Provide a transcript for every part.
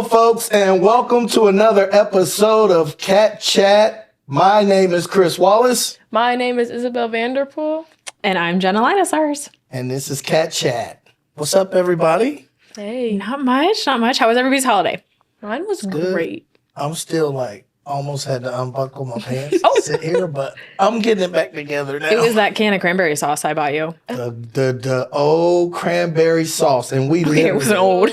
Hello, folks, and welcome to another episode of Cat Chat. My name is Chris Wallace. My name is Isabel Vanderpool. And I'm Jenna Linusars. And this is Cat Chat. What's up, everybody? Hey. Not much. How was everybody's holiday? Mine was Good. great. I'm still almost had to unbuckle my pants to sit here, but I'm getting it back together now. It was that can of cranberry sauce I bought you. The old cranberry sauce, and It was an old.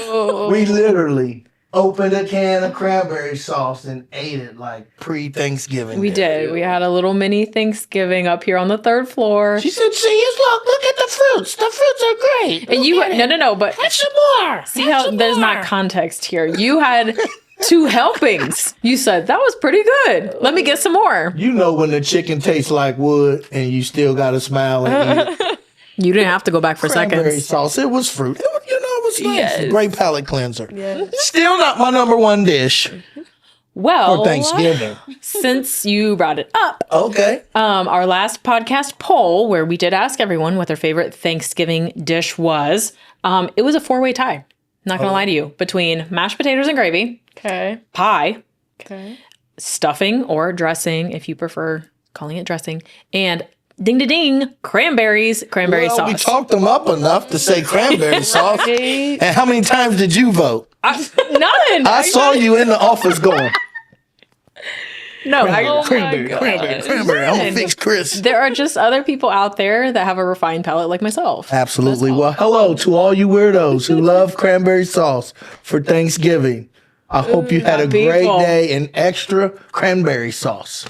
we literally opened a can of cranberry sauce and ate it like pre-Thanksgiving. We did. We had a little mini Thanksgiving up here on the third floor. She said, "See, look at the fruits. The fruits are great." And you no, but Have some more. see how there's not context here. You had 2 helpings. You said that was pretty good. Let me get some more. You know when the chicken tastes like wood and you still got to smile and eat You didn't have to go back for cranberry seconds. sauce. It was fruit. It was nice. Yes. Great palate cleanser. Yes. Still not my number one dish Well, for Thanksgiving. since you brought it up, Okay. our last podcast poll where we did ask everyone what their favorite Thanksgiving dish was, it was a 4-way tie. Not gonna lie to you, between mashed potatoes and gravy, Okay. pie, Okay. stuffing or dressing, if you prefer calling it dressing, and ding to ding, cranberry Well, sauce. we talked them up enough to say cranberry sauce. Hey. And how many times did you vote? None. I saw you in the office going, No, Oh my cranberry. I'm going to fix Chris. there are just other people out there that have a refined palate like myself. Absolutely. Well, hello to all you weirdos who love cranberry sauce for Thanksgiving. I hope you had a great people. day and extra cranberry sauce.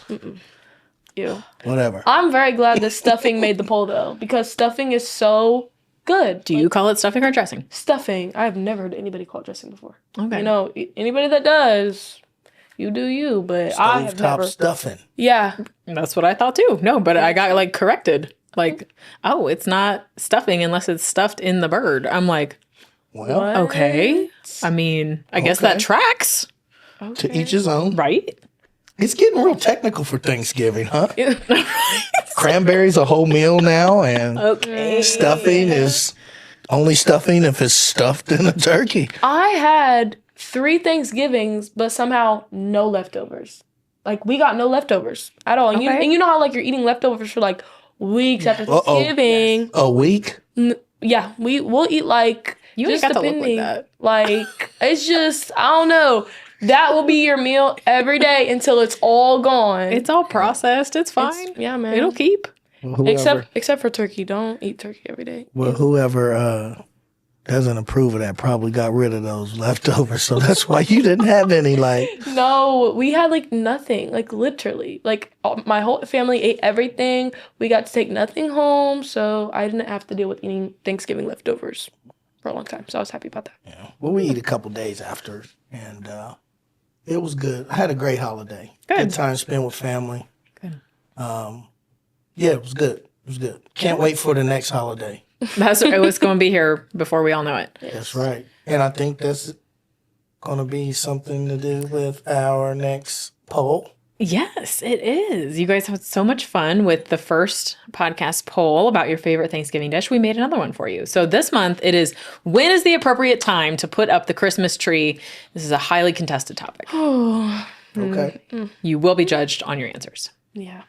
You. Whatever. I'm very glad that stuffing made the poll though, because stuffing is so good. Do you call it stuffing or dressing? Stuffing. I've never heard anybody call it dressing before. Okay. You know, anybody that does, you do you. But I have Stovetop never. stuffing. Yeah. That's what I thought too. No, but I got corrected. It's not stuffing unless it's stuffed in the bird. I'm like, Well, What? okay. I mean, I guess that Okay. tracks, to each his own. right? It's getting real technical for Thanksgiving, huh? Cranberry's a whole meal now, and Okay. stuffing is only stuffing if it's stuffed in a turkey. I had 3 Thanksgivings, but somehow no leftovers. Like, we got no leftovers at all. And, Okay. you know how, you're eating leftovers for, weeks after Thanksgiving? A week? Yeah, we'll eat, You ain't just got to look depending. like that. It's just, I don't know. That will be your meal every day until it's all gone. It's all processed. It's fine. Yeah, man. It'll keep. Well, Except for turkey. Don't eat turkey every day. whoever doesn't approve of that probably got rid of those leftovers, so that's why you didn't have any. No, we had nothing. Literally. My whole family ate everything. We got to take nothing home, so I didn't have to deal with eating Thanksgiving leftovers for a long time. So I was happy about that. Yeah. Well, we eat a couple days after, and it was good. I had a great holiday. Good time spent with family. Good. Yeah, it was good. It was good. Can't wait for the next holiday. It was going to be here before we all know it. That's right. And I think that's going to be something to do with our next poll. Yes, it is. You guys had so much fun with the first podcast poll about your favorite Thanksgiving dish. We made another one for you. So this month it is, when is the appropriate time to put up the Christmas tree? This is a highly contested topic. Okay. You will be judged on your answers. Yeah.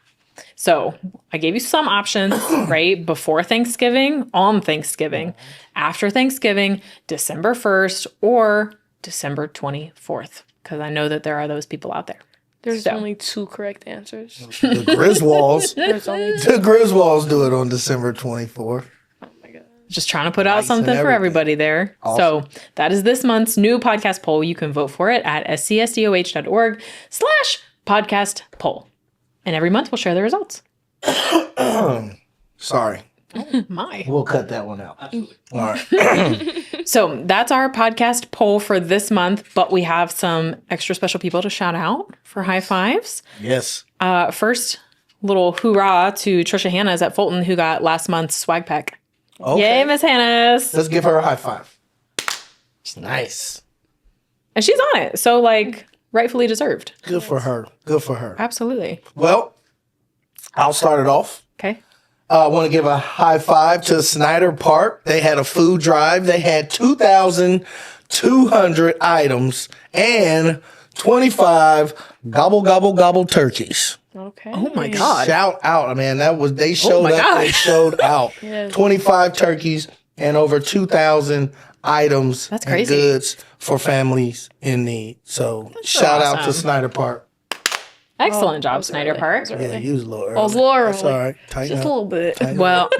So I gave you some options, right? Before Thanksgiving, on Thanksgiving, after Thanksgiving, December 1st, or December 24th. Because I know that there are those people out there. There's So. only 2 correct answers. The Griswolds. There's only 2. The Griswolds do it on December 24th. Oh my God. Just trying to put out Nice and something for everything. everybody there. Awesome. So that is this month's new podcast poll. You can vote for it at scsdoh.org/podcast poll. And every month we'll share the results. Sorry. My. We'll cut that one out. Absolutely. All right. So that's our podcast poll for this month, but we have some extra special people to shout out for high fives. Yes. First, little hoorah to Tricia Hannahs at Fulton, who got last month's swag pack. Okay. Yay, Miss Hannahs. Let's give her a high five. Nice. And she's on it. So, rightfully deserved. Good for her. Good for her. Absolutely. Well, I'll start it off. Okay. I want to give a high five to Snyder Park. They had a food drive. They had 2,000 200 items and 25 gobble, gobble, gobble turkeys. Okay. Oh my God. Shout out, man. They showed my up. God. They showed out. Yes. 25 turkeys and over 2,000 items That's and crazy. goods for families in need. So shout out to awesome. Snyder Park. Excellent that job, was Snyder early. Park. That was Yeah, early. you was a little early. I was a little That's early. all right. Tighten Just up. a little bit. Tighten up. Well,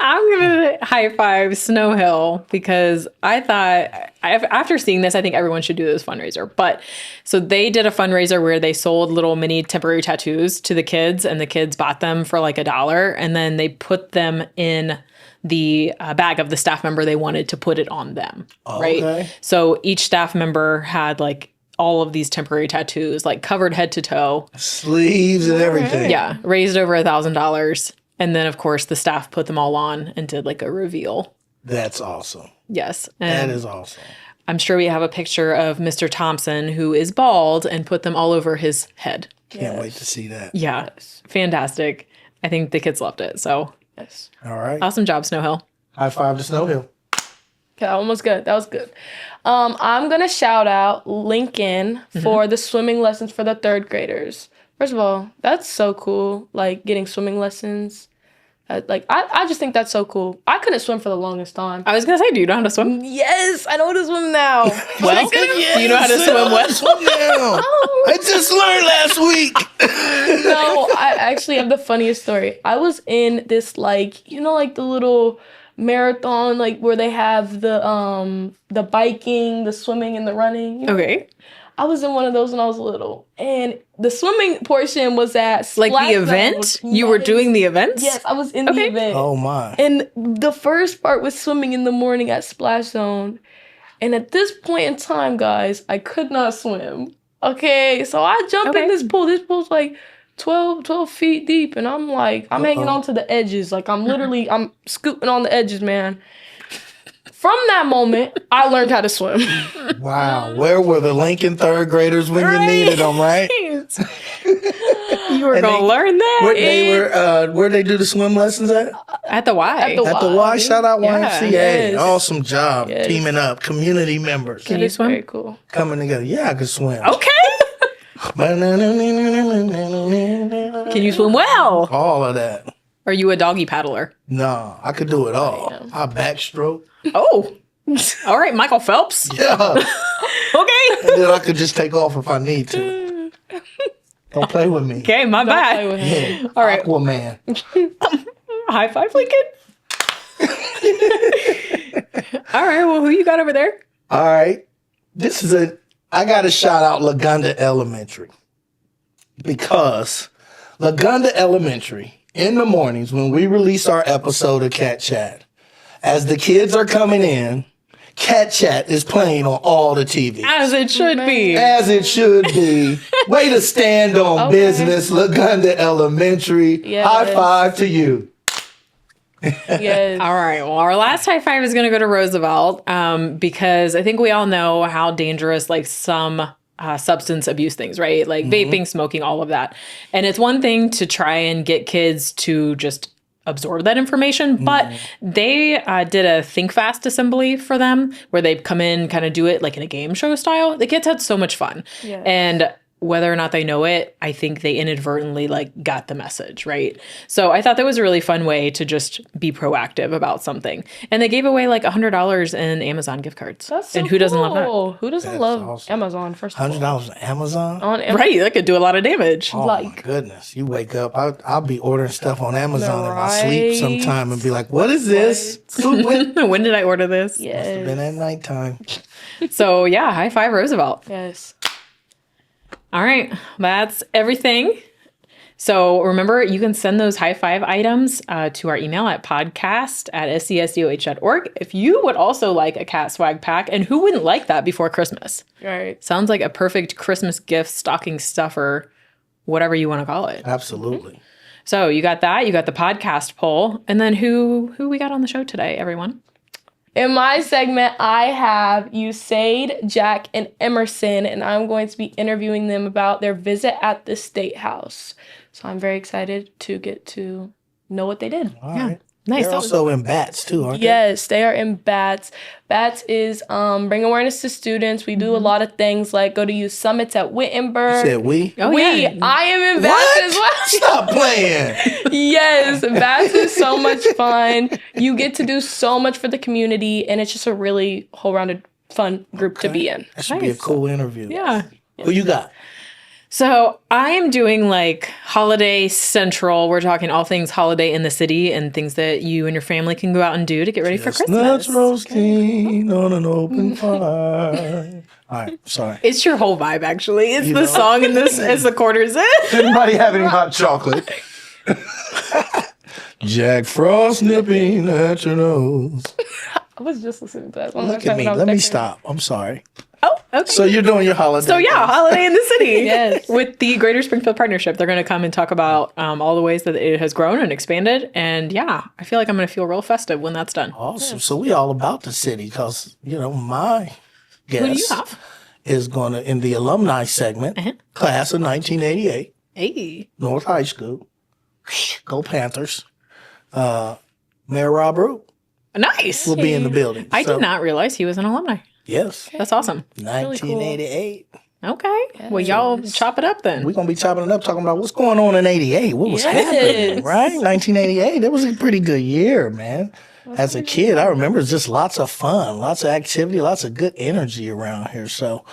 I'm going to high five Snow Hill because I thought, after seeing this, I think everyone should do this fundraiser. But so they did a fundraiser where they sold little mini temporary tattoos to the kids, and the kids bought them for like $1. And then they put them in the bag of the staff member they wanted to put it on them. Right. Okay. So each staff member had like all of these temporary tattoos, like covered head to toe. Sleeves and everything. Yeah, raised over $1,000. And then, of course, the staff put them all on and did like a reveal. That's awesome. Yes. That And is awesome. I'm sure we have a picture of Mr. Thompson, who is bald, and put them all over his head. Can't wait to see that. Yeah. Fantastic. I think the kids loved it. So Yes. All right. awesome job, Snow Hill. High five to Snow Hill. Okay, that one was good. That was good. I'm gonna shout out Lincoln for the swimming lessons for the 3rd graders. First of all, that's so cool. Like getting swimming lessons. I just think that's so cool. I couldn't swim for the longest time. I was going to say, do you know how to swim? Yes, I know how to swim now. Well, do you know how to swim well? Yeah. I just learned last week. No, I actually have the funniest story. I was in this like the little marathon where they have the biking, the swimming, and the running. Okay. I was in one of those when I was little, and the swimming portion was at Like Splash the Zone. event? You were Yes. doing the events? Yes, I was in the Okay. event. Oh my. And the first part was swimming in the morning at Splash Zone. And at this point in time, guys, I could not swim. Okay, so I jump in this pool. This pool's like 12 feet deep. And I'm like, I'm hanging on to the edges. Like I'm scooping on the edges, man. From that moment, I learned how to swim. Wow. Where were the Lincoln 3rd graders when you needed them, right? You were And going to learn that Where they do the swim lessons at? at the Y. At the At the Y. Shout out Yeah. YMCA. Yes. Awesome job. Yes. Teaming up. Community members. Can you swim? Very cool. Coming together. Yeah, I can swim. Okay. Can you swim well? All of that. Are you a doggy paddler? No, I could do it all. I backstroke. Oh. All right, Michael Phelps. Yeah. Okay. And then I could just take off if I need to. Don't play with me. Okay, my Play bad. with him. Yeah. All right. Aquaman. High five, Lincoln. All right, well, who you got over there? All right. I got to shout out Lagunda Elementary. Because Lagunda Elementary, in the mornings when we release our episode of Cat Chat, as the kids are coming in, Cat Chat is playing on all the TV. As it should be. As it should be. Way to stand on Okay. business, Lagunda Elementary. Yes. High five to you. Yes. All right. Well, our last high five is going to go to Roosevelt because I think we all know how dangerous like some substance abuse things, right? Like vaping, smoking, all of that. And it's one thing to try and get kids to just absorb that information, but they did a Think Fast assembly for them where they come in, kind of do it like in a game show style. The kids had so much fun. Yes. And whether or not they know it, I think they inadvertently like got the message, right? So I thought that was a really fun way to just be proactive about something. And they gave away like $100 in Amazon gift cards. That's so and who doesn't love that? cool. Who doesn't That's love awesome. Amazon, first of all? $100 on Amazon? On Amazon. Right, that could do a lot of damage. Oh my Like- goodness. You wake up, I'll be ordering stuff on Amazon in my Right. sleep sometime and be like, what is this? Must When did I order this? have Yes. been at nighttime. So yeah, high five Roosevelt. Yes. All right, that's everything. So remember, you can send those high five items to our email at podcast@scsoh.org. If you would also like a cat swag pack, and who wouldn't like that before Christmas? Right. Sounds like a perfect Christmas gift, stocking stuffer, whatever you want to call it. Absolutely. So you got that, you got the podcast poll, and then who we got on the show today, everyone? In my segment, I have Usaid, Jack, and Emerson, and I'm going to be interviewing them about their visit at the Statehouse. So I'm very excited to get to know what they did. All right. Nice. They're also in BATS too, aren't Yes, they are in BATS. BATS is bring awareness to students. We do a lot of things like go to youth summits at Wittenberg. they? You said we? Oh, we, yeah. I am in BATS What? as well. Stop playing. Yes, BATS is so much fun. You get to do so much for the community, and it's just a really whole-rounded fun group to be in. That should be a Nice. cool interview. Yeah. Who you got? So I am doing like holiday central. We're talking all things holiday in the city and things that you and your family can go out and do to get ready for Christmas. Nuts roasting on an open fire. All right, sorry. It's your whole vibe, actually. It's You the know. song and this as the quarters in. Anybody have any hot chocolate? Jack Frost nipping at your nose. I was just listening to that. Look at me. Let me stop. I'm sorry. Oh, okay. So you're doing your holiday. So yeah, thing. holiday in the city. Yes. With the Greater Springfield Partnership, they're going to come and talk about all the ways that it has grown and expanded. And yeah, I feel like I'm going to feel real festive when that's done. Awesome. So we all about the city because, my Who do you guest have? is going to, in the alumni segment, class of 1988, Hey. North High School. Go Panthers. Mayor Rob Rue Nice. will be in the building. I So, did not realize he was an alumni. Yes. That's awesome. 1988. Okay. Well, y'all chop it up then. We're going to be chopping it up, talking about what's going on in 88. What was happening, right? 1988. That was a pretty good year, man. As a kid, I remember just lots of fun, lots of activity, lots of good energy around here. So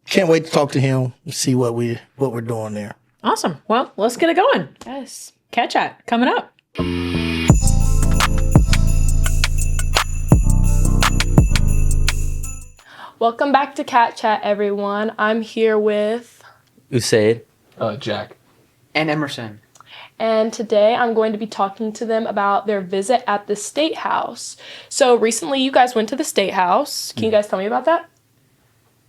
can't wait to talk to him and see what we're doing there. Awesome. Well, let's get it going. Yes. Cat Chat coming up. Welcome back to Cat Chat, everyone. I'm here with, Usaid. Jack. And Emerson. and today I'm going to be talking to them about their visit at the State House. So recently you guys went to the State House. Can you guys tell me about that?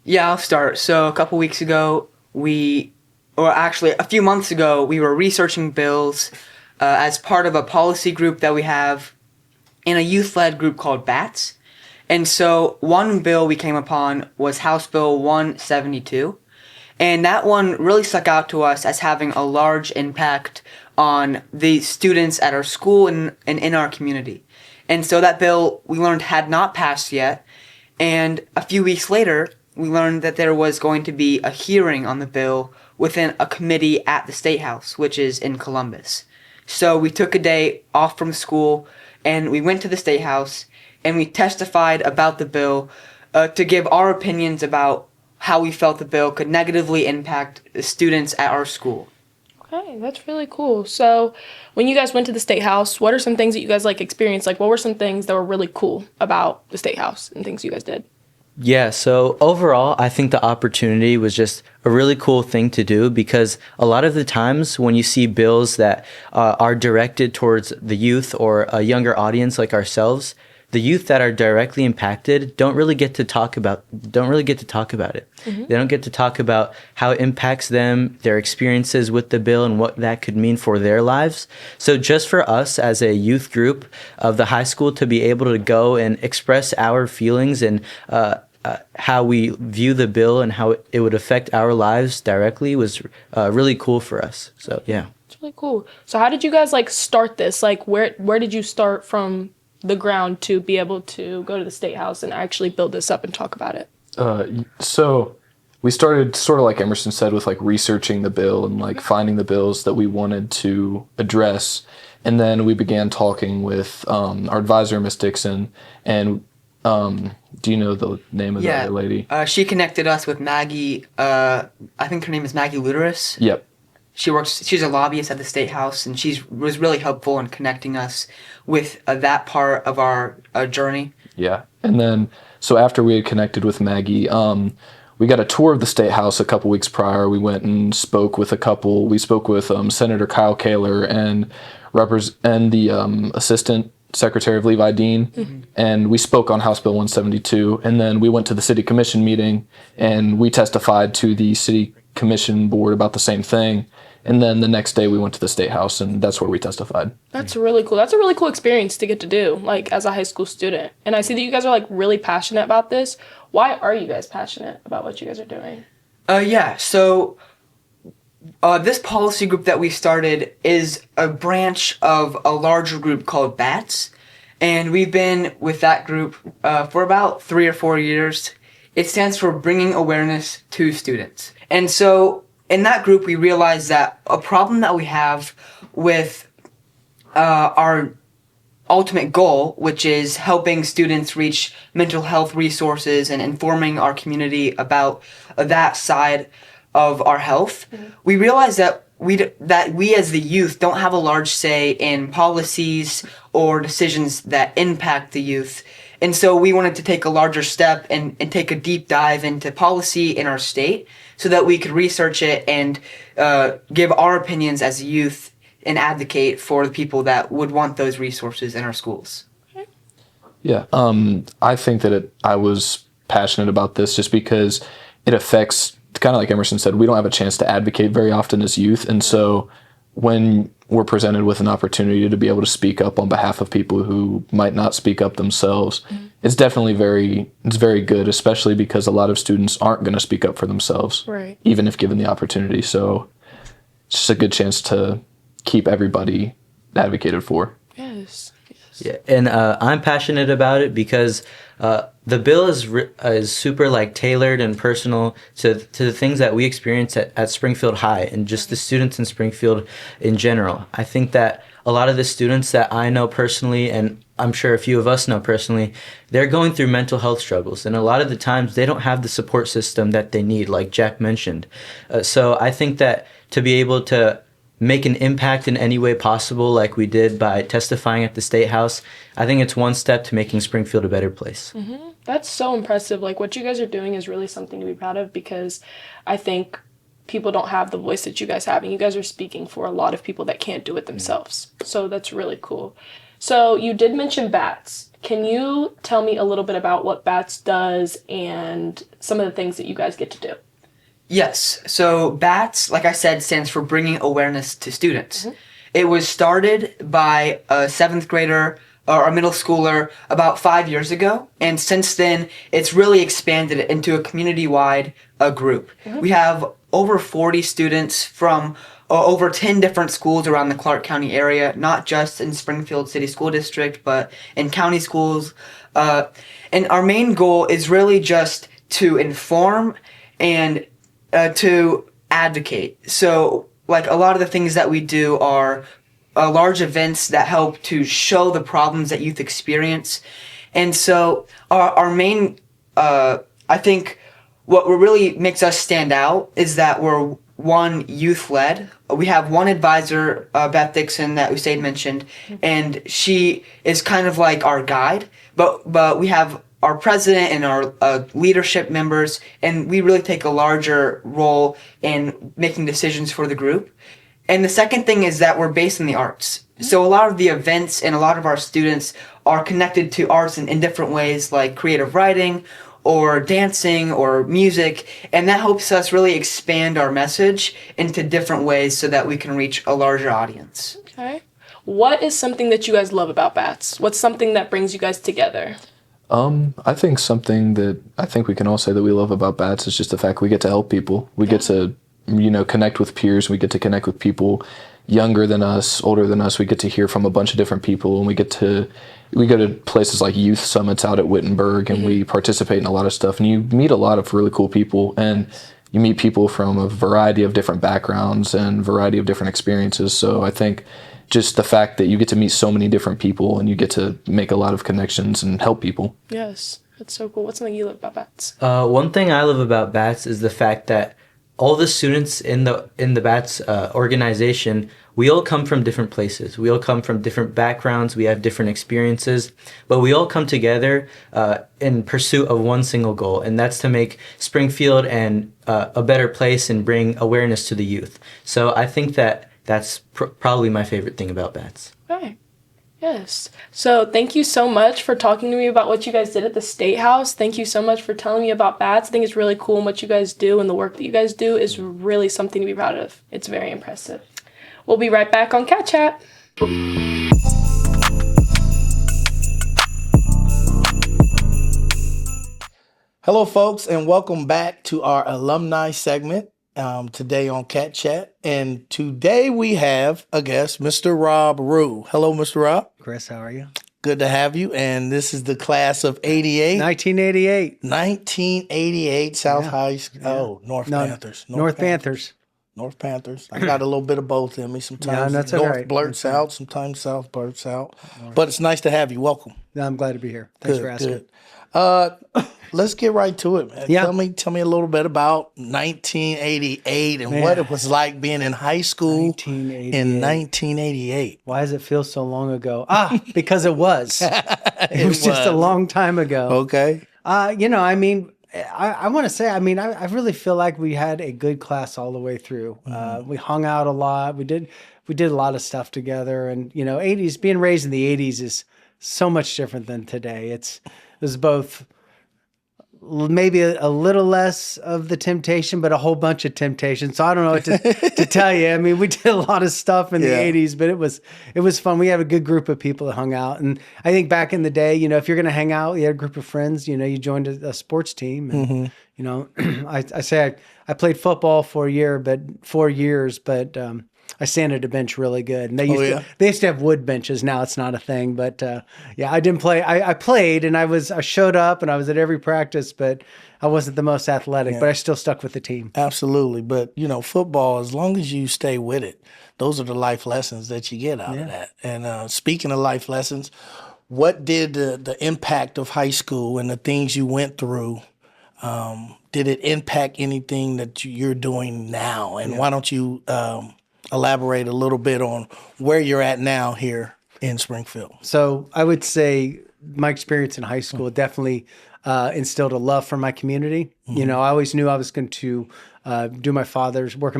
Yeah, I'll start. So a couple weeks ago, a few months ago, we were researching bills as part of a policy group that we have in a youth-led group called BATS. And so one bill we came upon was House Bill 172. And that one really stuck out to us as having a large impact on the students at our school and in our community. And so that bill, we learned, had not passed yet. And a few weeks later, we learned that there was going to be a hearing on the bill within a committee at the State House, which is in Columbus. So we took a day off from school and we went to the State House and we testified about the bill to give our opinions about how we felt the bill could negatively impact the students at our school. Okay, that's really cool. So when you guys went to the State House, what are some things that you guys experienced? What were some things that were really cool about the State House and things you guys did? Yeah, so overall, I think the opportunity was just a really cool thing to do because a lot of the times when you see bills that are directed towards the youth or a younger audience like ourselves, the youth that are directly impacted don't really get to talk about it. Mm-hmm. They don't get to talk about how it impacts them, their experiences with the bill, and what that could mean for their lives. So just for us as a youth group of the high school to be able to go and express our feelings and how we view the bill and how it would affect our lives directly was really cool for us. So yeah. It's really cool. So how did you guys start this? Where did you start from the ground to be able to go to the State House and actually build this up and talk about it? So we started sort of like Emerson said with researching the bill and finding the bills that we wanted to address. And then we began talking with our advisor, Miss Dixon. And do you know the name of the other lady? She connected us with Maggie. I think her name is Maggie Luteris. Yep. She's a lobbyist at the State House, and was really helpful in connecting us with that part of our journey. Yeah. And then, so after we had connected with Maggie, we got a tour of the State House a couple weeks prior. We went and spoke with We spoke with Senator Kyle Kaler and the Assistant Secretary of Levi Dean, mm-hmm. and we spoke on House Bill 172. And then we went to the City Commission meeting, and we testified to the City Commission board about the same thing. And then the next day we went to the State House, and that's where we testified. That's really cool. That's a really cool experience to get to do, as a high school student. And I see that you guys are, really passionate about this. Why are you guys passionate about what you guys are doing? So This policy group that we started is a branch of a larger group called BATS, and we've been with that group for about 3 or 4 years. It stands for Bringing Awareness to Students. And so in that group, we realized that a problem that we have with our ultimate goal, which is helping students reach mental health resources and informing our community about that side of our health, we realize that we as the youth don't have a large say in policies or decisions that impact the youth. And so we wanted to take a larger step and take a deep dive into policy in our state so that we could research it and give our opinions as a youth and advocate for the people that would want those resources in our schools. Yeah, I think that I was passionate about this just because it affects, kind of like Emerson said, we don't have a chance to advocate very often as youth. And so when we're presented with an opportunity to be able to speak up on behalf of people who might not speak up themselves, it's definitely very good, especially because a lot of students aren't going to speak up for themselves, Right. even if given the opportunity. So it's just a good chance to keep everybody advocated for. Yes. Yeah, and I'm passionate about it because the bill is super like tailored and personal to the things that we experience at Springfield High and just the students in Springfield in general. I think that a lot of the students that I know personally, and I'm sure a few of us know personally, they're going through mental health struggles, and a lot of the times they don't have the support system that they need, like Jack mentioned. So I think that to be able to make an impact in any way possible, like we did by testifying at the Statehouse, I think it's one step to making Springfield a better place. That's so impressive. Like, what you guys are doing is really something to be proud of, because I think people don't have the voice that you guys have, and you guys are speaking for a lot of people that can't do it themselves. So that's really cool. So you did mention BATS. Can you tell me a little bit about what BATS does and some of the things that you guys get to do? Yes. So BATS, like I said, stands for Bringing Awareness to Students. It was started by a 7th grader or a middle schooler about 5 years ago. And since then, it's really expanded into a community-wide group. We have over 40 students from over 10 different schools around the Clark County area, not just in Springfield City School District, but in county schools. And our main goal is really just to inform and to advocate. So, like, a lot of the things that we do are large events that help to show the problems that youth experience. And so our main, I think what really makes us stand out is that we're one, youth-led. We have one advisor, Beth Dixon, that Usaid mentioned, and she is kind of like our guide, but we have our president and our leadership members, and we really take a larger role in making decisions for the group. And the second thing is that we're based in the arts. So a lot of the events and a lot of our students are connected to arts in different ways, like creative writing or dancing or music, and that helps us really expand our message into different ways so that we can reach a larger audience. Okay. What is something that you guys love about BATS? What's something that brings you guys together? I think something that I think we can all say that we love about BATS is just the fact we get to help people. We get to, connect with peers. We get to connect with people younger than us, older than us. We get to hear from a bunch of different people, and we go to places like youth summits out at Wittenberg, and we participate in a lot of stuff. And you meet a lot of really cool people, and you meet people from a variety of different backgrounds and variety of different experiences. So I think just the fact that you get to meet so many different people and you get to make a lot of connections and help people. Yes, that's so cool. What's something you love about BATS? One thing I love about BATS is the fact that all the students in the BATS organization, we all come from different places. We all come from different backgrounds. We have different experiences, but we all come together in pursuit of one single goal, and that's to make Springfield and a better place and bring awareness to the youth. So I think that that's probably my favorite thing about BATS. Okay. Yes. So thank you so much for talking to me about what you guys did at the Statehouse. Thank you so much for telling me about BATS. I think it's really cool, and what you guys do and the work that you guys do is really something to be proud of. It's very impressive. We'll be right back on Cat Chat. Hello, folks, and welcome back to our alumni segment. today on Cat Chat. And today we have a guest, Mr. Rob Rue. Hello, Mr. Rob. Chris, how are you? Good to have you. And this is the class of 88. 1988. 1988 South Yeah. High School. Yeah. Oh, North No, Panthers. North Panthers. North Panthers. I got a little bit of both in me. Sometimes Yeah, that's North all right. blurts out, sometimes South blurts out. But it's nice to have you. Welcome. No, I'm glad to be here. Thanks for asking. Good. Let's get right to it, man. Yeah. Tell me a little bit about 1988 and what it was like being in high school 1988. in 1988. Why does it feel so long ago? Because it was. It was just a was. long time ago. Okay. I want to say, I really feel like we had a good class all the way through. We hung out a lot. We did a lot of stuff together. And, 80s, being raised in the 80s is so much different than today. It was both maybe a little less of the temptation, but a whole bunch of temptation. So I don't know what to tell you. I mean, we did a lot of stuff in the 80s, but it was fun. We had a good group of people that hung out. And I think back in the day, if you're going to hang out, you had a group of friends, you joined a sports team. And, I say I played football for 4 years, but I sanded a bench really good. And they used to have wood benches. Now it's not a thing, but I didn't play. I played and I showed up and I was at every practice, but I wasn't the most athletic, but I still stuck with the team. Absolutely. But, football, as long as you stay with it, those are the life lessons that you get out of that. And speaking of life lessons, what did the impact of high school and the things you went through, did it impact anything that you're doing now? And why don't you elaborate a little bit on where you're at now here in Springfield? So I would say my experience in high school definitely instilled a love for my community. I always knew I was going to work in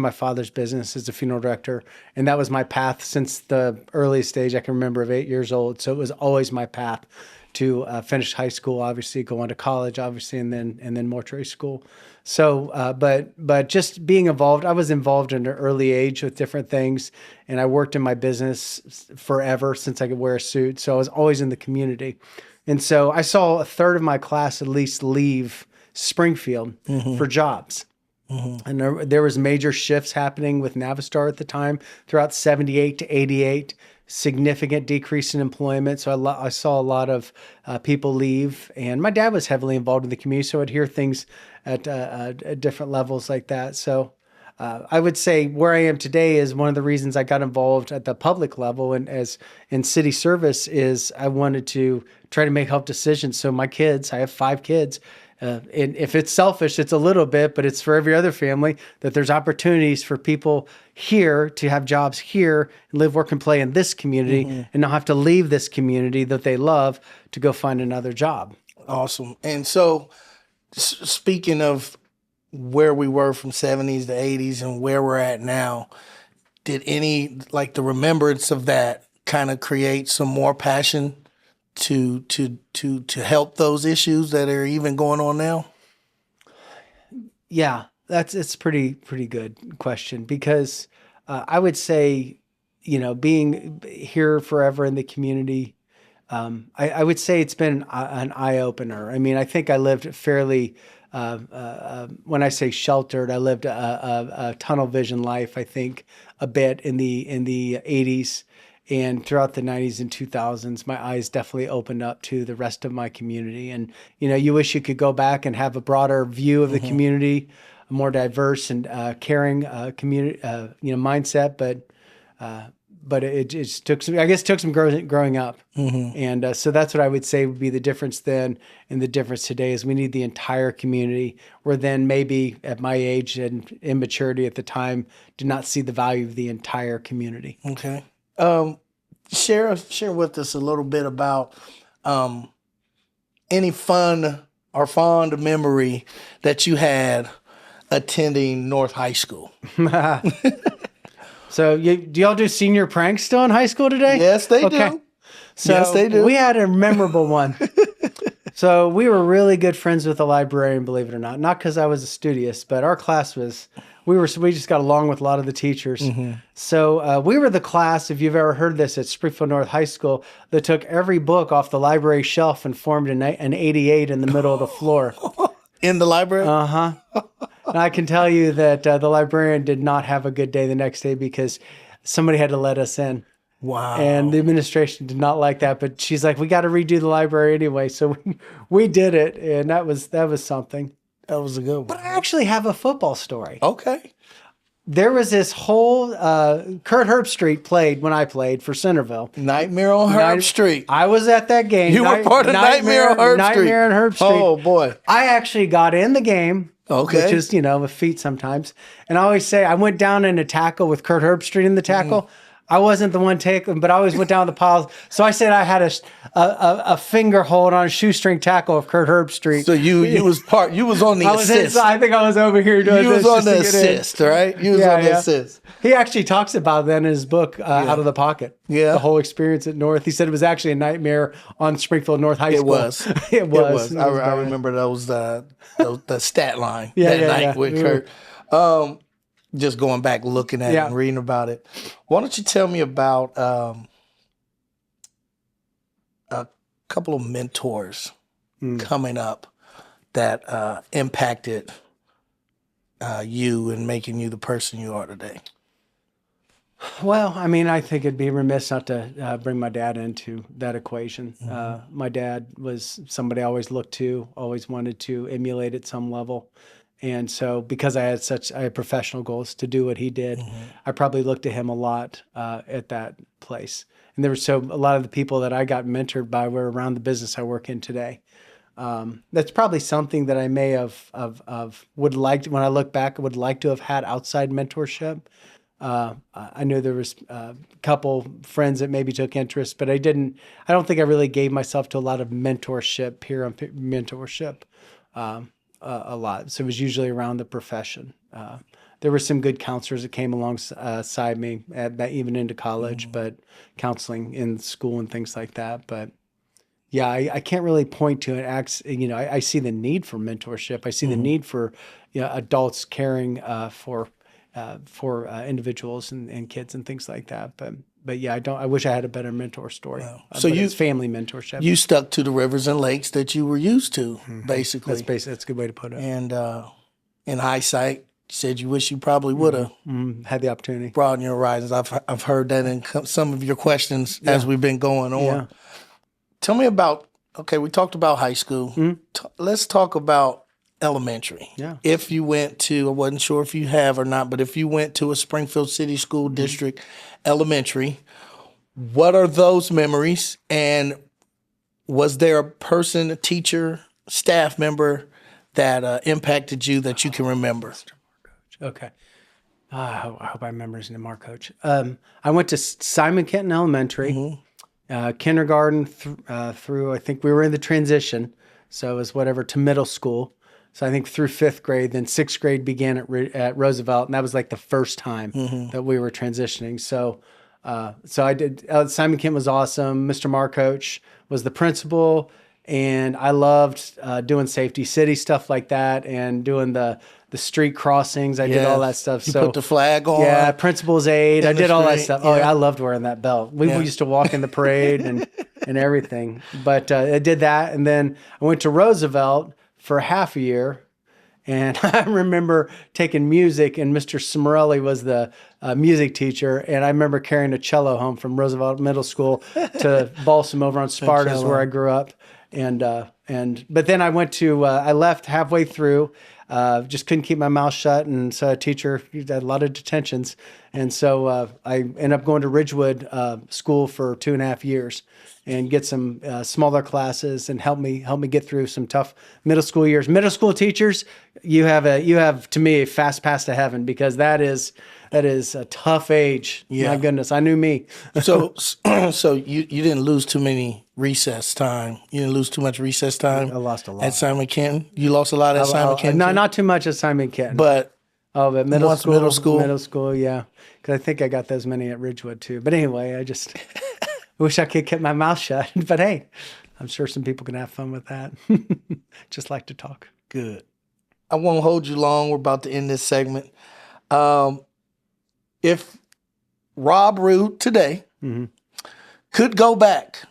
my father's business as a funeral director. And that was my path since the earliest age I can remember of 8 years old. So it was always my path to finish high school, obviously go on to college, obviously, and then mortuary school. So, but just being involved, I was involved in an early age with different things, and I worked in my business forever since I could wear a suit. So I was always in the community, and so I saw a third of my class at least leave Springfield for jobs. And there was major shifts happening with Navistar at the time throughout 78 to 88. Significant decrease in employment. So I saw a lot of people leave, and my dad was heavily involved in the community, so I'd hear things at different levels like that. So I would say where I am today is one of the reasons I got involved at the public level and as in city service is I wanted to try to make health decisions. So my kids, I have 5 kids. And if it's selfish, it's a little bit, but it's for every other family that there's opportunities for people here to have jobs here and live, work, and play in this community and not have to leave this community that they love to go find another job. Awesome. And so speaking of where we were from 70s to 80s and where we're at now, did any, like the remembrance of that kind of create some more passion to help those issues that are even going on now? Yeah, it's pretty good question because I would say, being here forever in the community, I would say it's been an eye opener. I mean, I think I lived fairly. When I say sheltered, I lived a tunnel vision life. I think a bit in the 80s. And throughout the 90s and 2000s, my eyes definitely opened up to the rest of my community. And, you wish you could go back and have a broader view of the community, a more diverse and caring community, mindset. But it just took some growing up. And so that's what I would say would be the difference then and the difference today is we need the entire community, where then maybe at my age and immaturity at the time, did not see the value of the entire community. Okay. Share with us a little bit about any fun or fond memory that you had attending North High School. So do y'all do senior pranks still in high school today? Yes, they do. So yes, they do. We had a memorable one. So we were really good friends with the librarian, believe it or not. Not because I was a studious, but our class was, we just got along with a lot of the teachers. Mm-hmm. So we were the class, if you've ever heard this, at Springfield North High School, that took every book off the library shelf and formed an 88 in the middle of the floor. In the library? Uh-huh. And I can tell you that the librarian did not have a good day the next day because somebody had to let us in. Wow. And the administration did not like that, but she's like, we got to redo the library anyway. So we did it. And that was something. That was a good one. But I actually have a football story. Okay. There was this whole Kurt Herbstreit played when I played for Centerville. Nightmare on Herb Street. I was at that game. You were part of Nightmare on Herb Street. Nightmare on Herb Street. Oh, boy. I actually got in the game. Okay. Which is, a feat sometimes. And I always say I went down in a tackle with Kurt Herbstreit in the tackle. I wasn't the one taking, but I always went down the pile. So I said I had a finger hold on a shoestring tackle of Kurt Herbstreit. So you was on the assist. I think I was over here doing You this. was on just to the get in. assist, right? You was on the assist. He actually talks about that in his book, Out of the Pocket. Yeah. The whole experience at North. He said it was actually a nightmare on Springfield North High School. It was. I remember those the stat line night with Kurt. Just going back, looking at it and reading about it. Why don't you tell me about a couple of mentors coming up that impacted you and making you the person you are today? Well, I mean, I think it'd be remiss not to bring my dad into that equation. My dad was somebody I always looked to, always wanted to emulate at some level. And so because I had professional goals to do what he did, I probably looked to him a lot at that place. And there were a lot of the people that I got mentored by were around the business I work in today. That's probably something that I may have would like to, when I look back, would like to have had outside mentorship. I knew there was a couple friends that maybe took interest, but I don't think I really gave myself to a lot of mentorship, peer mentorship. A lot. So it was usually around the profession. There were some good counselors that came alongside me even into college, but counseling in school and things like that. But yeah, I can't really point to an act. I see the need for mentorship. I see the need for adults caring for individuals and kids and things like that. But yeah, I wish I had a better mentor story. Wow. So it's family mentorship. You stuck to the rivers and lakes that you were used to, basically. That's a good way to put it. And in hindsight, you said you wish you probably would have had the opportunity, broadened your horizons. I've heard that in some of your questions as we've been going on. Yeah. Tell me about. Okay, we talked about high school. Let's talk about elementary. Yeah. If you went to, I wasn't sure if you have or not, but if you went to a Springfield City School District elementary, what are those memories? And was there a person, a teacher, staff member that impacted you that you can remember? Okay. I hope I remember his name, our coach. I went to Simon Kenton Elementary, kindergarten through, I think we were in the transition, so it was to middle school. So I think through 5th grade, then 6th grade began at Roosevelt, and that was like the first time that we were transitioning. So I did. Simon Kent was awesome. Mr. Marcoach was the principal, and I loved doing Safety City stuff like that, and doing the street crossings. I did all that stuff. You put the flag on. Yeah, principal's aide. I did all that stuff. Yeah. Oh, I loved wearing that belt. We used to walk in the parade and everything. But I did that, and then I went to Roosevelt for half a year. And I remember taking music, and Mr. Cimarelli was the music teacher. And I remember carrying a cello home from Roosevelt Middle School to Balsam over on Spartas, where I grew up. But then I I left halfway through, just couldn't keep my mouth shut. And so a teacher had a lot of detentions. And so I ended up going to Ridgewood School for 2.5 years and get some smaller classes and help me get through some tough middle school years. Middle school teachers, you have to me a fast pass to heaven, because that is a tough age. Yeah. My goodness, I knew me. So you didn't lose too many recess time. You didn't lose too much recess time. I lost a lot at Simon Kenton. You lost a lot at Simon Kenton. No, not too much at Simon Kenton. But middle school, yeah. Because I think I got those many at Ridgewood too. But anyway, I just wish I could keep my mouth shut. But hey, I'm sure some people can have fun with that. Just like to talk. Good. I won't hold you long. We're about to end this segment. If Rob Rue today could go back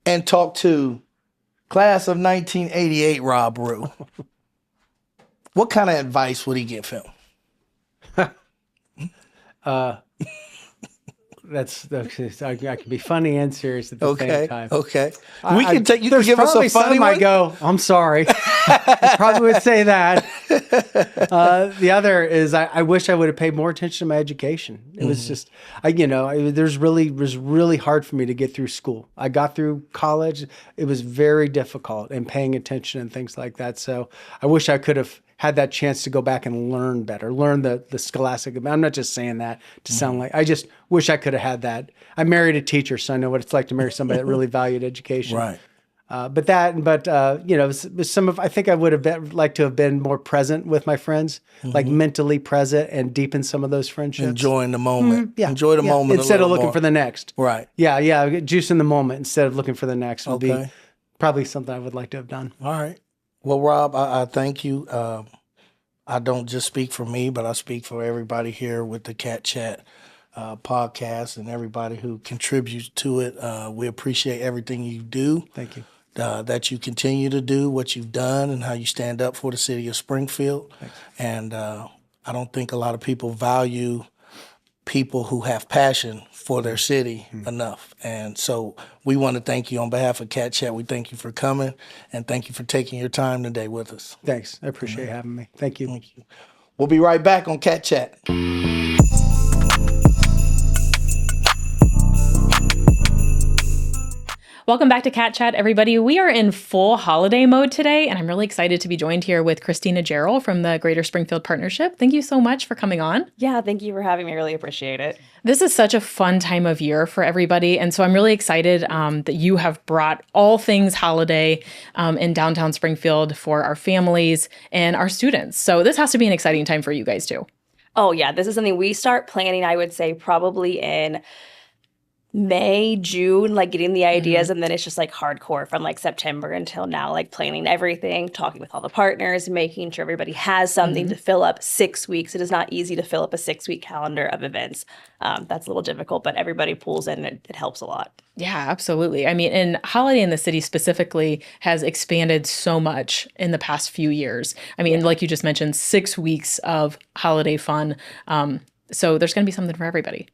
and talk to class of 1988 Rob Rue, what kind of advice would he give him? That's I can be funny and serious at the same time. Okay. We can take. You can There's give us probably a funny some one. I go, I'm sorry. I probably would say that. The other is I wish I would have paid more attention to my education. It was just it was really hard for me to get through school. I got through college. It was very difficult and paying attention and things like that. So I wish I could have had that chance to go back and learn better, learn the scholastic. I'm not just saying that to sound like, I just wish I could have had that. I married a teacher, so I know what it's like to marry somebody that really valued education. Right. I think I would have liked to have been more present with my friends, like mentally present and deepen some of those friendships. Enjoying the moment. Yeah. Enjoy the moment instead of a little looking more. for the next. Right. Yeah. Juice in the moment instead of looking for the next would be Okay. probably something I would like to have done. All right. Well, Rob, I thank you. I don't just speak for me, but I speak for everybody here with the Cat Chat podcast and everybody who contributes to it. We appreciate everything you do. Thank you. That you continue to do what you've done and how you stand up for the city of Springfield. Thanks. And I don't think a lot of people value people who have passion for their city enough. And so we want to thank you on behalf of Cat Chat. We thank you for coming and thank you for taking your time today with us. Thanks. I appreciate having me. Thank you. Thank you. We'll be right back on Cat Chat. Welcome back to Cat Chat, everybody. We are in full holiday mode today, and I'm really excited to be joined here with Christina Jarrell from the Greater Springfield Partnership. Thank you so much for coming on. Yeah, thank you for having me. I really appreciate it. This is such a fun time of year for everybody, and so I'm really excited that you have brought all things holiday in downtown Springfield for our families and our students. So this has to be an exciting time for you guys too. Oh, yeah, this is something we start planning, I would say, probably in May, June, like getting the ideas, and then it's just like hardcore from like September until now, like planning everything, talking with all the partners, making sure everybody has something to fill up 6 weeks. It is not easy to fill up a 6-week calendar of events. That's a little difficult, but everybody pulls in and it helps a lot. Yeah, absolutely. I mean, and Holiday in the City specifically has expanded so much in the past few years. I mean, like you just mentioned, 6 weeks of holiday fun. So there's going to be something for everybody.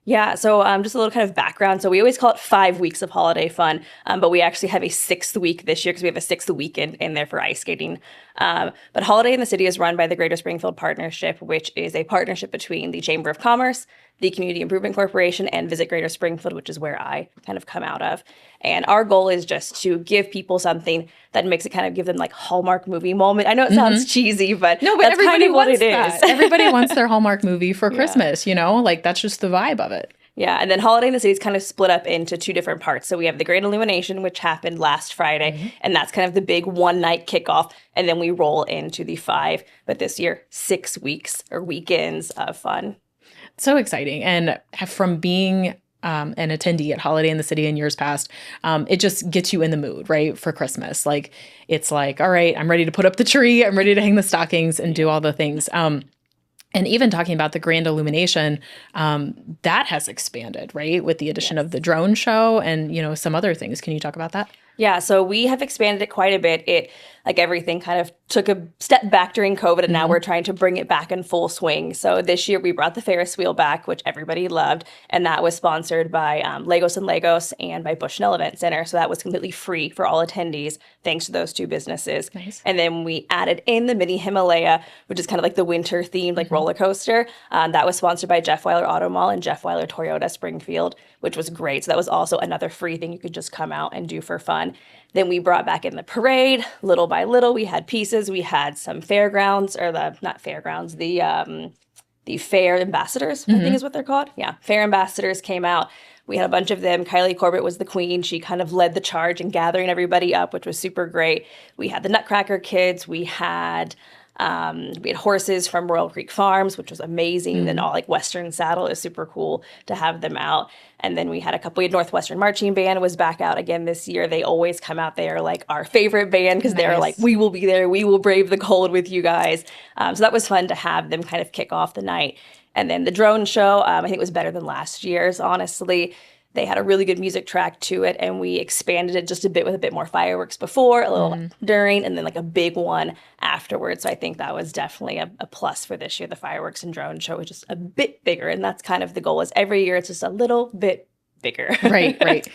Yeah, so just a little kind of background. So we always call it 5 weeks of holiday fun, but we actually have a 6th week this year because we have a 6th weekend in there for ice skating. But Holiday in the City is run by the Greater Springfield Partnership, which is a partnership between the Chamber of Commerce, the Community Improvement Corporation, and Visit Greater Springfield, which is where I kind of come out of. And our goal is just to give people something that makes it kind of give them like Hallmark movie moment. I know it sounds cheesy, but No, but that's everybody kind of what wants it that. is. Everybody wants their Hallmark movie for Christmas, you know? Like, that's just the vibe of it. Yeah, and then Holiday in the City is kind of split up into 2 different parts. So we have the Great Illumination, which happened last Friday, and that's kind of the big one-night kickoff. And then we roll into the 5, but this year, 6 weeks or weekends of fun. So exciting. And from being an attendee at Holiday in the City in years past, it just gets you in the mood, right, for Christmas. Like, it's like, all right, I'm ready to put up the tree. I'm ready to hang the stockings and do all the things. And even talking about the grand illumination, that has expanded, right, with the addition of the drone show and, you know, some other things. Can you talk about that? Yeah, so we have expanded it quite a bit. It, like everything, kind of took a step back during COVID, and now we're trying to bring it back in full swing. So this year we brought the Ferris wheel back, which everybody loved, and that was sponsored by Legos and Legos and by Bushnell Event Center. So that was completely free for all attendees, thanks to those 2 businesses. Nice. And then we added in the Mini Himalaya, which is kind of like the winter themed like roller coaster. That was sponsored by Jeff Weiler Auto Mall and Jeff Weiler Toyota Springfield, which was great. So that was also another free thing you could just come out and do for fun. Then we brought back in the parade, little by little. We had pieces. We had some fairgrounds, or the fair ambassadors, I think is what they're called. Yeah, fair ambassadors came out. We had a bunch of them. Kylie Corbett was the queen. She kind of led the charge in gathering everybody up, which was super great. We had the Nutcracker kids. We had horses from Royal Creek Farms, which was amazing. Then all like Western Saddle is super cool to have them out. And then we had Northwestern Marching Band was back out again this year. They always come out. They are like our favorite band because they're like, we will be there. We will brave the cold with you guys. So that was fun to have them kind of kick off the night. And then the drone show, I think it was better than last year's, honestly. They had a really good music track to it, and we expanded it just a bit with a bit more fireworks before, a little during, and then like a big one afterwards. So I think that was definitely a plus for this year. The fireworks and drone show was just a bit bigger, and that's kind of the goal, is every year it's just a little bit bigger. Right.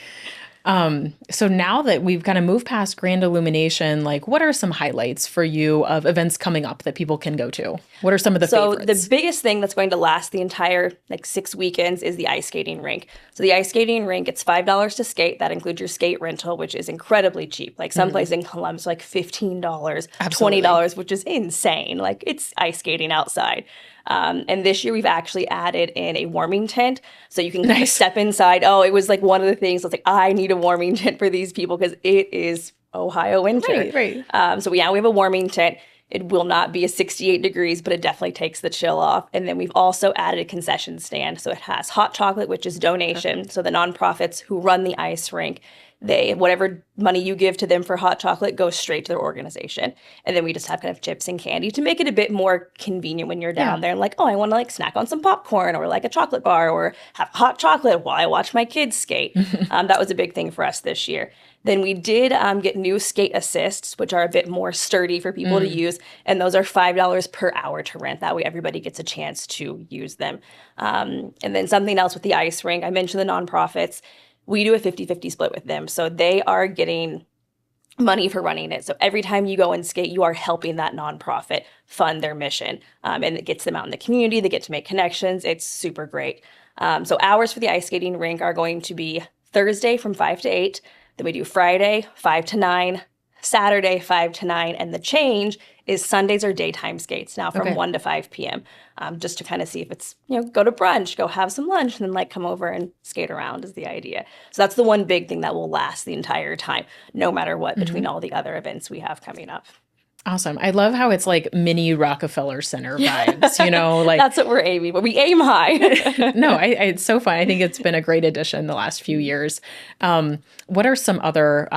So now that we've kind of moved past grand illumination, like what are some highlights for you of events coming up that people can go to? What are some of the favorites? The biggest thing that's going to last the entire 6 weekends is the ice skating rink. So the ice skating rink, it's $5 to skate. That includes your skate rental, which is incredibly cheap. Like some place in Columbus, like $15, $20, which is insane. Like it's ice skating outside. And this year we've actually added in a warming tent, so you can kind of step inside. Oh, it was like one of the things I was like, I need a warming tent for these people because it is Ohio winter. Right. So we have a warming tent. It will not be a 68 degrees, but it definitely takes the chill off. And then we've also added a concession stand. So it has hot chocolate, which is donation. Perfect. So the nonprofits who run the ice rink, whatever money you give to them for hot chocolate goes straight to their organization. And then we just have kind of chips and candy to make it a bit more convenient when you're down there and like, oh, I want to like snack on some popcorn or like a chocolate bar or have hot chocolate while I watch my kids skate. That was a big thing for us this year. Then we did get new skate assists, which are a bit more sturdy for people to use. And those are $5 per hour to rent. That way everybody gets a chance to use them. And then something else with the ice rink, I mentioned the nonprofits. We do a 50-50 split with them. So they are getting money for running it. So every time you go and skate, you are helping that nonprofit fund their mission. And it gets them out in the community. They get to make connections. It's super great. So hours for the ice skating rink are going to be Thursday from 5 to 8. Then we do Friday, 5 to 9, Saturday, 5 to 9, and the change is Sundays are daytime skates now from 1 to 5 p.m. Just to kind of see if it's, go to brunch, go have some lunch, and then like come over and skate around is the idea. So that's the one big thing that will last the entire time, no matter what, between all the other events we have coming up. Awesome. I love how it's like mini Rockefeller Center vibes, like that's what we're aiming for. We aim high. No, it's so fun. I think it's been a great addition the last few years. What are some other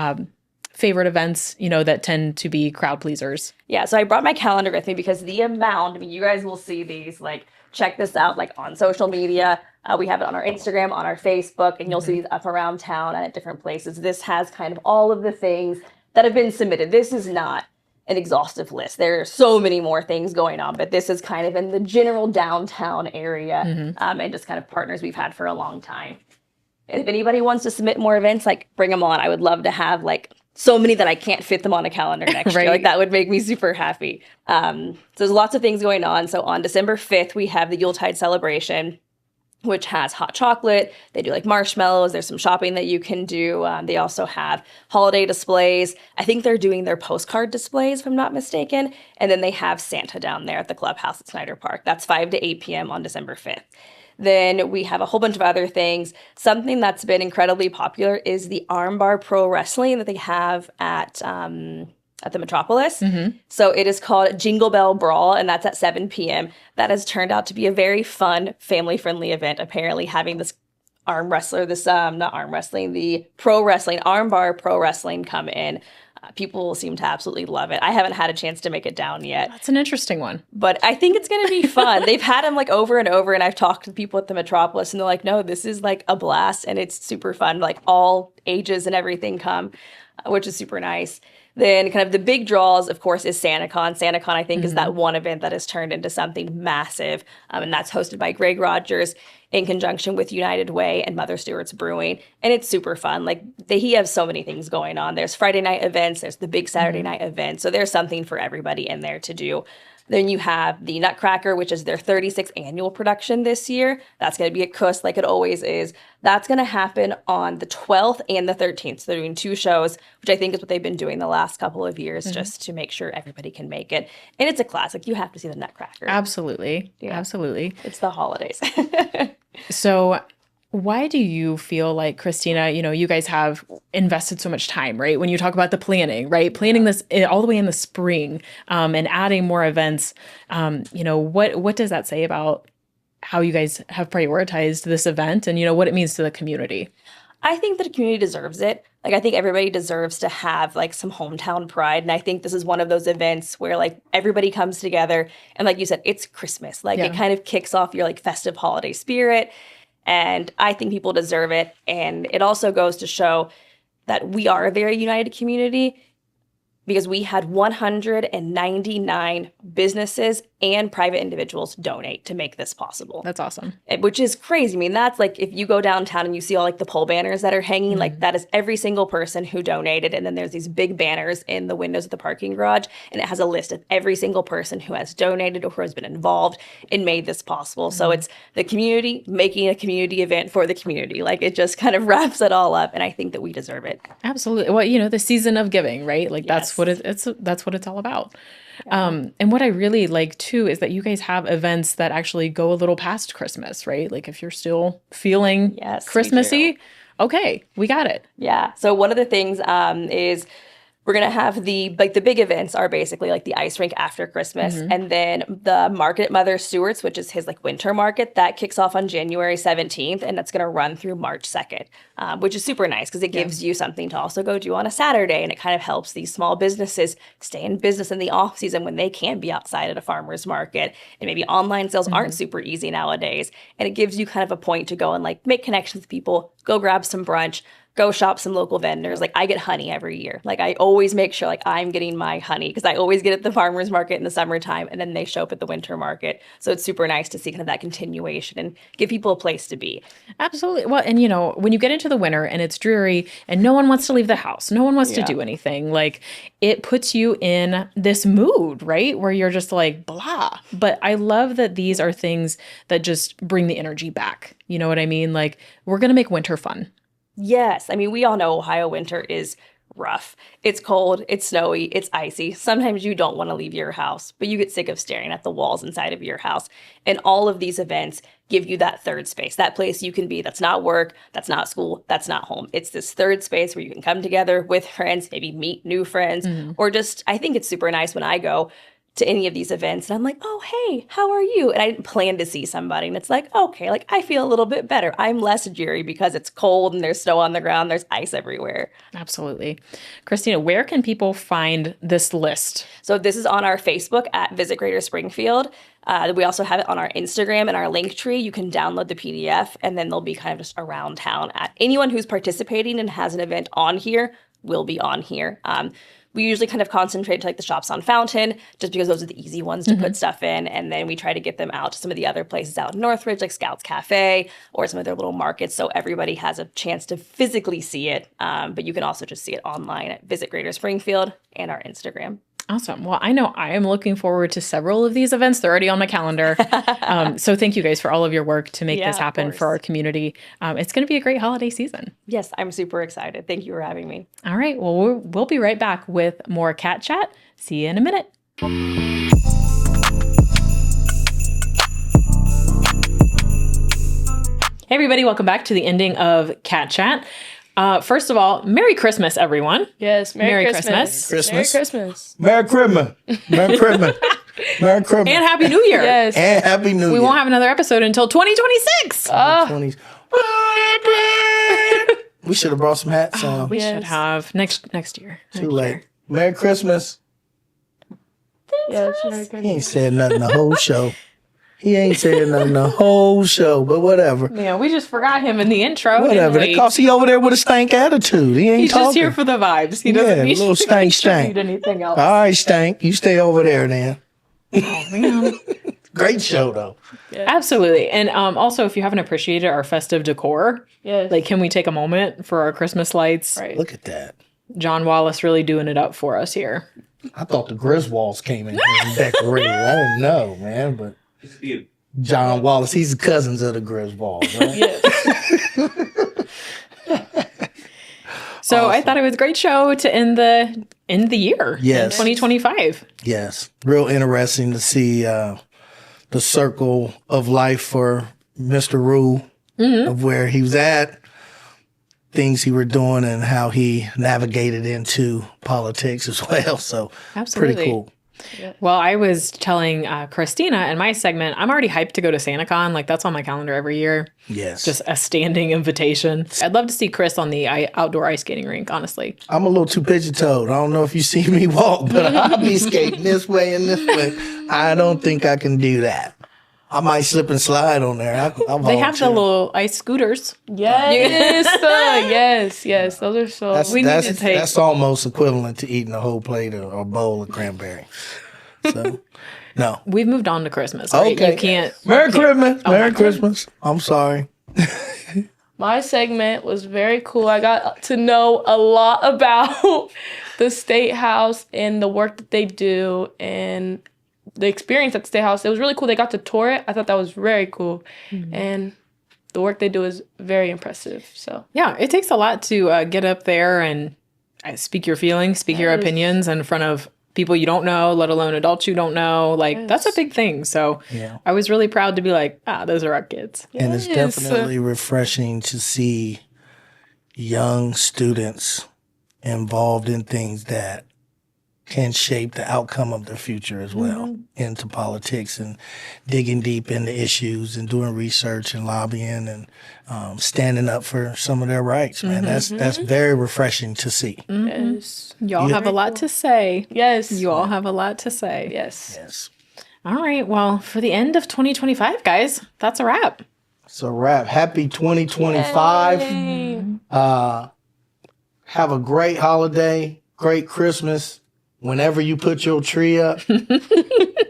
favorite events, that tend to be crowd pleasers? Yeah, so I brought my calendar with me because the amount, you guys will see these, like, check this out, like, on social media. We have it on our Instagram, on our Facebook, and you'll see these up around town and at different places. This has kind of all of the things that have been submitted. This is not an exhaustive list. There are so many more things going on, but this is kind of in the general downtown area and just kind of partners we've had for a long time. If anybody wants to submit more events, like, bring them on. I would love to have, like, so many that I can't fit them on a calendar next year. Like, that would make me super happy. So there's lots of things going on. So on December 5th, we have the Yuletide celebration, which has hot chocolate. They do like marshmallows. There's some shopping that you can do. They also have holiday displays. I think they're doing their postcard displays, if I'm not mistaken. And then they have Santa down there at the clubhouse at Snyder Park. That's 5 to 8 p.m. on December 5th. Then we have a whole bunch of other things. Something that's been incredibly popular is the armbar pro wrestling that they have at the Metropolis. So it is called Jingle Bell Brawl, and that's at 7 p.m. That has turned out to be a very fun, family-friendly event. Apparently having this arm wrestler, the pro wrestling, armbar pro wrestling come in. People seem to absolutely love it. I haven't had a chance to make it down yet. That's an interesting one. But I think it's going to be fun. They've had them like over and over, and I've talked to people at the Metropolis, and they're like, no, this is like a blast, and it's super fun. Like all ages and everything come, which is super nice. Then kind of the big draws, of course, is SantaCon. SantaCon, I think, is that one event that has turned into something massive, and that's hosted by Greg Rogers in conjunction with United Way and Mother Stewart's Brewing, and it's super fun. Like, he has so many things going on. There's Friday night events, there's the big Saturday night event, so there's something for everybody in there to do. Then you have the Nutcracker, which is their 36th annual production this year. That's going to be at Kuss like it always is. That's going to happen on the 12th and the 13th. So they're doing 2 shows, which I think is what they've been doing the last couple of years just to make sure everybody can make it. And it's a classic. You have to see the Nutcracker. Absolutely. Yeah. Absolutely. It's the holidays. So why do you feel like, Christina, you guys have invested so much time, right? When you talk about the planning, right? Planning this all the way in the spring and adding more events, what does that say about how you guys have prioritized this event and, what it means to the community? I think that the community deserves it. Like, I think everybody deserves to have like some hometown pride. And I think this is one of those events where like everybody comes together and, like you said, it's Christmas. Like, it kind of kicks off your like festive holiday spirit. And I think people deserve it. And it also goes to show that we are a very united community, because we had 199 businesses and private individuals donate to make this possible. That's awesome. Which is crazy. I mean, that's like if you go downtown and you see all like the pole banners that are hanging, like that is every single person who donated. And then there's these big banners in the windows of the parking garage, and it has a list of every single person who has donated or who has been involved and made this possible. So it's the community making a community event for the community. Like it just kind of wraps it all up, and I think that we deserve it. Absolutely. Well, you know, the season of giving, right? Like that's Yes. what that's what it's all about. And what I really like too is that you guys have events that actually go a little past Christmas, right? Like if you're still feeling Yes, we Christmassy, okay, we got it. Yeah. So one of the things is we're going to have the big events are basically like the ice rink after Christmas. And then the market at Mother Stewart's, which is his like winter market, that kicks off on January 17th. And that's going to run through March 2nd, which is super nice because it gives you something to also go do on a Saturday. And it kind of helps these small businesses stay in business in the off season when they can be outside at a farmer's market. And maybe online sales aren't super easy nowadays. And it gives you kind of a point to go and like make connections with people, go grab some brunch, go shop some local vendors. Like I get honey every year. Like I always make sure like I'm getting my honey because I always get at the farmer's market in the summertime, and then they show up at the winter market. So it's super nice to see kind of that continuation and give people a place to be. Absolutely. Well, and you know, when you get into the winter and it's dreary and no one wants to leave the house, no one wants to do anything, like it puts you in this mood, right? Where you're just like, blah. But I love that these are things that just bring the energy back. You know what I mean? Like we're going to make winter fun. Yes. I mean, we all know Ohio winter is rough. It's cold, it's snowy, it's icy. Sometimes you don't want to leave your house, but you get sick of staring at the walls inside of your house. And all of these events give you that third space, that place you can be that's not work, that's not school, that's not home. It's this third space where you can come together with friends, maybe meet new friends, or just, I think it's super nice when I go to any of these events and I'm like, oh, hey, how are you? And I didn't plan to see somebody. And it's like, okay, like I feel a little bit better. I'm less dreary because it's cold and there's snow on the ground. There's ice everywhere. Absolutely. Christina, where can people find this list? So this is on our Facebook at Visit Greater Springfield. We also have it on our Instagram and our link tree. You can download the PDF, and then they'll be kind of just around town. Anyone who's participating and has an event on here will be on here. We usually kind of concentrate to like the shops on Fountain, just because those are the easy ones to put stuff in. And then we try to get them out to some of the other places out in Northridge, like Scouts Cafe or some of their little markets. So everybody has a chance to physically see it. But you can also just see it online at Visit Greater Springfield and our Instagram. Awesome. Well, I know I am looking forward to several of these events. They're already on my calendar. So thank you guys for all of your work to make this happen for our community. It's going to be a great holiday season. Yes, I'm super excited. Thank you for having me. All right. Well, we'll be right back with more Cat Chat. See you in a minute. Hey, everybody. Welcome back to the ending of Cat Chat. First of all, Merry Christmas, everyone. Yes, Merry Christmas. Christmas. Merry Christmas. Merry Christmas. Merry Christmas. Merry Christmas. And Happy New Year. Yes. And Happy New Year. We won't have another episode until 2026. 20s. We should have brought some hats on. We should have next year. Too late. Merry Christmas. Yes, Merry He ain't Christmas. said nothing the whole show. He ain't said nothing the whole show, but whatever. Yeah, we just forgot him in the intro. Whatever. didn't we? Because he over there with a stank attitude. He ain't He's talking. just here for the vibes. He Yeah, doesn't need little to stank. contribute anything else. All right, Stank. You stay over there then. Oh, man. Great show, though. Absolutely. And also, if you haven't appreciated our festive decor, Yes. like, can we take a moment for our Christmas lights? Right. Look at that. John Wallace really doing it up for us here. I thought the Griswolds came in here and decorated. I didn't know, man, but John Wallace, he's the cousins of the Griswolds, right? Yes. So I thought it was a great show to end the year. Yes. 2025. Yes. Real interesting to see the circle of life for Mr. Rue, of where he was at, things he were doing, and how he navigated into politics as well. So Absolutely. pretty cool. Well, I was telling Christina in my segment, I'm already hyped to go to SantaCon. Like, that's on my calendar every year. Yes. Just a standing invitation. I'd love to see Chris on the outdoor ice skating rink, honestly. I'm a little too pigeon-toed. I don't know if you see me walk, but I'll be skating this way and this way. I don't think I can do that. I might slip and slide on there. I'll They have the volunteer. little ice scooters. Yes, yes. Those are so. That's almost equivalent to eating a whole plate or bowl of cranberry. So, no. We've moved on to Christmas. Right? Okay. You can't. Merry Christmas. Oh, Merry Christmas. I'm sorry. My segment was very cool. I got to know a lot about the State House and the work that they do and the experience at the State House. It was really cool. They got to tour it. I thought that was very cool. And the work they do is very impressive. So Yeah, it takes a lot to get up there and speak your feelings, speak your opinions in front of people you don't know, let alone adults you don't know. Like, that's a big thing. So Yeah. I was really proud to be like, those are our kids. And it's definitely refreshing to see young students involved in things that can shape the outcome of their future as well, into politics and digging deep into issues and doing research and lobbying and standing up for some of their rights, man. That's very refreshing to see. yes, Y'all have a lot to say. yes, You all have a lot to say. yes. Yes. All right. Well, for the end of 2025, guys, that's a wrap. So wrap. Happy 2025. Have a great holiday, great Christmas. Whenever you put your tree up,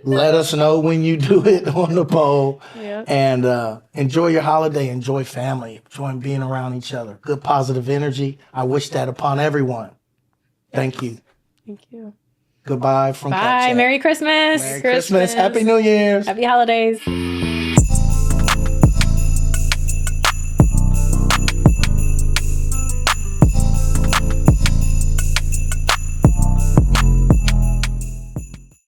let us know when you do it on the pole. Yeah. And enjoy your holiday. Enjoy family. Enjoy being around each other. Good positive energy. I wish that upon everyone. Thank you. Thank you. Goodbye from Cat Bye. Chat. Merry Christmas. Merry Christmas. Happy New Year's. Happy holidays.